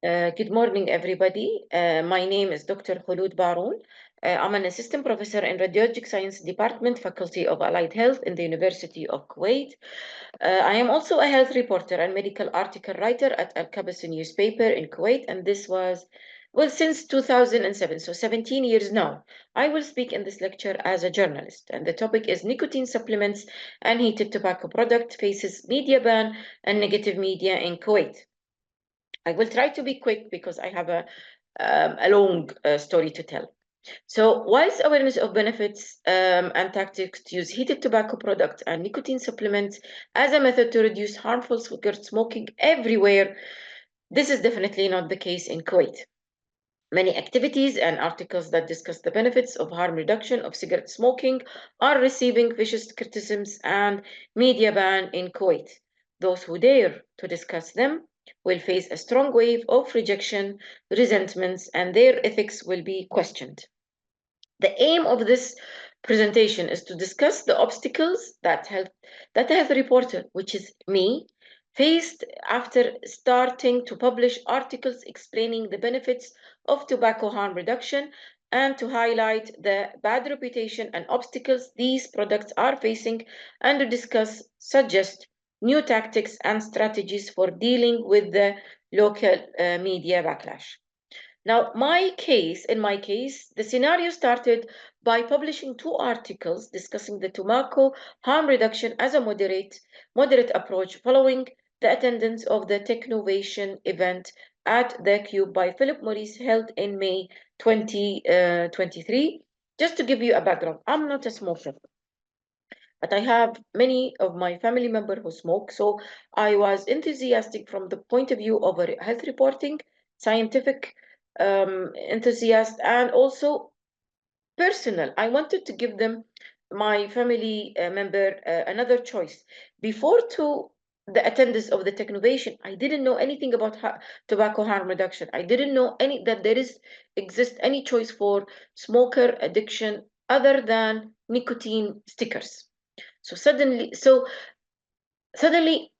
Good morning, everybody. My name is Dr. Kholood. I'm an assistant professor in Radiologic Science Department, Faculty of Allied Health in the University of Kuwait. I am also a health reporter and medical article writer at Al-Kabas newspaper in Kuwait, and this was, well, since 2007, so 17 years now. I will speak in this lecture as a journalist, and the topic is nicotine supplements and heated tobacco product faces media ban and negative media in Kuwait. I will try to be quick because I have a long story to tell. So whilst awareness of benefits and tactics to use heated tobacco products and nicotine supplements as a method to reduce harmful cigarette smoking everywhere, this is definitely not the case in Kuwait. Many activities and articles that discuss the benefits of harm reduction of cigarette smoking are receiving vicious criticisms and media ban in Kuwait. Those who dare to discuss them will face a strong wave of rejection, resentments, and their ethics will be questioned. The aim of this presentation is to discuss the obstacles that a health reporter, which is me, faced after starting to publish articles explaining the benefits of tobacco harm reduction and to highlight the bad reputation and obstacles these products are facing and to suggest new tactics and strategies for dealing with the local media backlash. Now, in my case, the scenario started by publishing 2 articles discussing the tobacco harm reduction as a moderate approach following the attendance of the Technovation event at the Cube by Philip Morris held in May 2023. Just to give you a background, I'm not a smoker, but I have many of my family members who smoke, so I was enthusiastic from the point of view of a health reporting, scientific enthusiast, and also personal. I wanted to give them, my family member, another choice. Before to the attendance of the Technovation, I didn't know anything about tobacco harm reduction. I didn't know that there exist any choice for smoker addiction other than nicotine stickers. So suddenly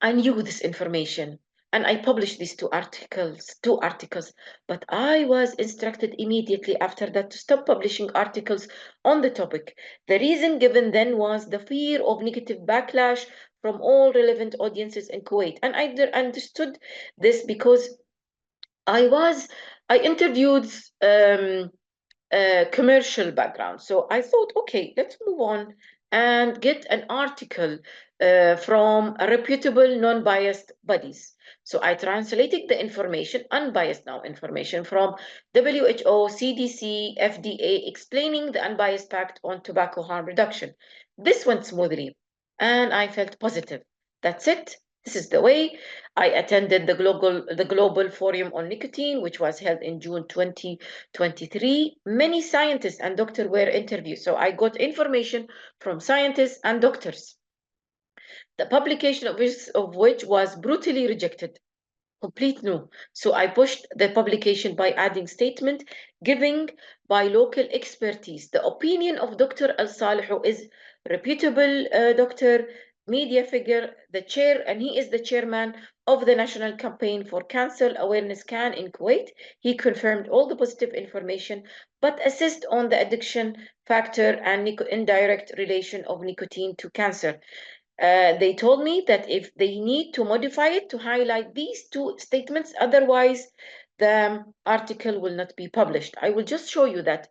I knew this information and I published these two articles, but I was instructed immediately after that to stop publishing articles on the topic. The reason given then was the fear of negative backlash from all relevant audiences in Kuwait. And I understood this because I interviewed commercial background. So I thought, okay, let's move on and get an article from a reputable, non-biased bodies. So I translated the information, unbiased now information, from WHO, CDC, FDA, explaining the unbiased fact on tobacco harm reduction. This went smoothly, and I felt positive. That's it. This is the way. I attended the Global Forum on Nicotine, which was held in June 2023. Many scientists and doctors were interviewed, so I got information from scientists and doctors. The publication of which was brutally rejected. Complete no. So I pushed the publication by adding statement giving by local expertise. The opinion of Dr. Al-Salih, who is reputable doctor, media figure, the chair, and he is the chairman of the National Campaign for Cancer Awareness CAN in Kuwait. He confirmed all the positive information, but assist on the addiction factor and indirect relation of nicotine to cancer. They told me that if they need to modify it to highlight these 2 statements, otherwise the article will not be published. I will just show you that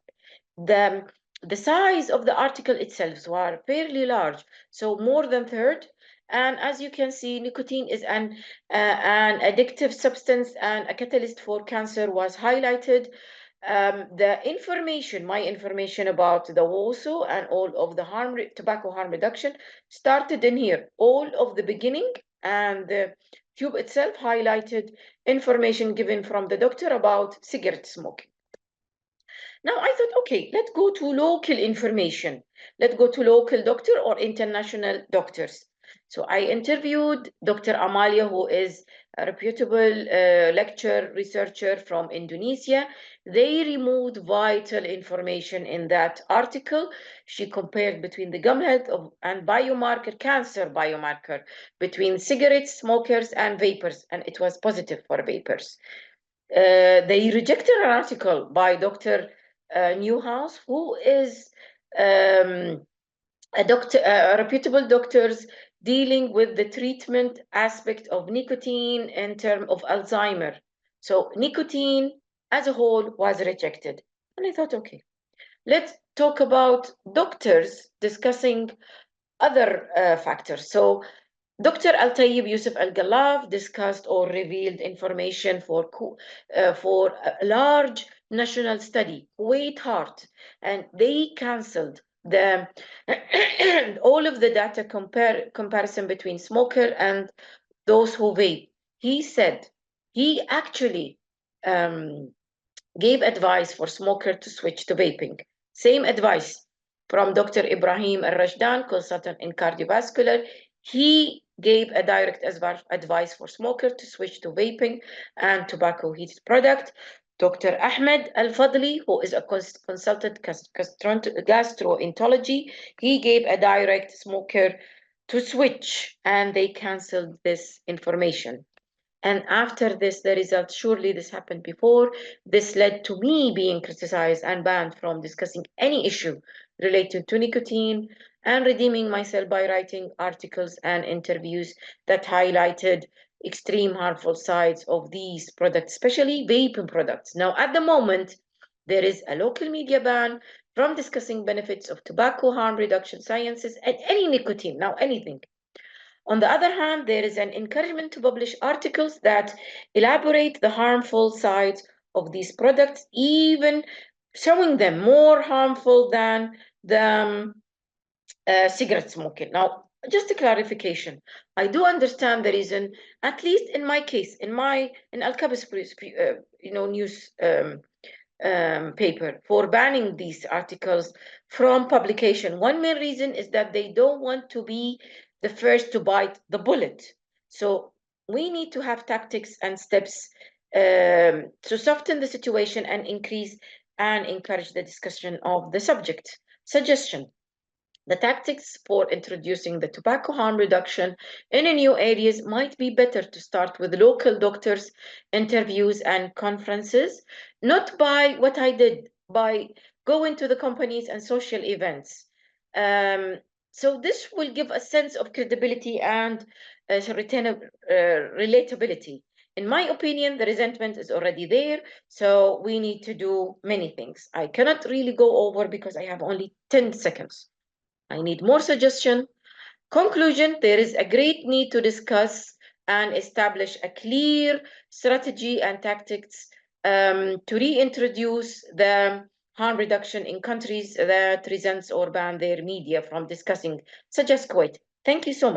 the size of the article itself was fairly large, so more than third. And as you can see, nicotine is an addictive substance and a catalyst for cancer was highlighted. The information, my information about the WOSO and all of the tobacco harm reduction started in here. All of the beginning, and the tube itself highlighted information given from the doctor about cigarette smoking. Now I thought, okay, let's go to local information. Let's go to local doctor or international doctors. So I interviewed Dr. Amalia, who is a reputable lecturer, researcher from Indonesia. They removed vital information in that article. She compared between the gum health and cancer biomarker, between cigarette smokers and vapors, and it was positive for vapors. they rejected an article by Dr. Newhouse, who is a reputable doctors dealing with the treatment aspect of nicotine in terms of Alzheimer. So nicotine as a whole was rejected. And I thought, okay, let's talk about doctors discussing other factors. So Dr. Al-Tayyib Yusuf Al-Ghalaf discussed or revealed information for a large national study, Kuwait Heart, and they canceled the all of the data comparison between smoker and those who vape. He said he actually gave advice for smoker to switch to vaping. Same advice from Dr. Ibrahim Al-Rashdan, consultant in cardiovascular. He gave a direct advice for smoker to switch to vaping and tobacco-heated product. Dr. Ahmed Al-Fadli, who is a consultant gastroenterology, he gave a direct smoker to switch, and they canceled this information. And after this, the result, surely this happened before, this led to me being criticized and banned from discussing any issue related to nicotine and redeeming myself by writing articles and interviews that highlighted extreme harmful sides of these products, especially vaping products. Now, at the moment, there is a local media ban from discussing benefits of tobacco harm reduction sciences and any nicotine, now anything. On the other hand, there is an encouragement to publish articles that elaborate the harmful sides of these products, even showing them more harmful than the cigarette smoking. Now, just a clarification. I do understand the reason, at least in my case, in Al-Kabas news paper for banning these articles from publication. One main reason is that they don't want to be the first to bite the bullet. So we need to have tactics and steps to soften the situation and increase and encourage the discussion of the subject. Suggestion. The tactics for introducing the tobacco harm reduction in new areas might be better to start with local doctors, interviews, and conferences, not by what I did, by going to the companies and social events. So this will give a sense of credibility and relatability. In my opinion, the resentment is already there, so we need to do many things. I cannot really go over because I have only 10 seconds. I need more suggestion. Conclusion, there is a great need to discuss and establish a clear strategy and tactics to reintroduce the harm reduction in countries that resent or ban their media from discussing, such as Kuwait. Thank you so much.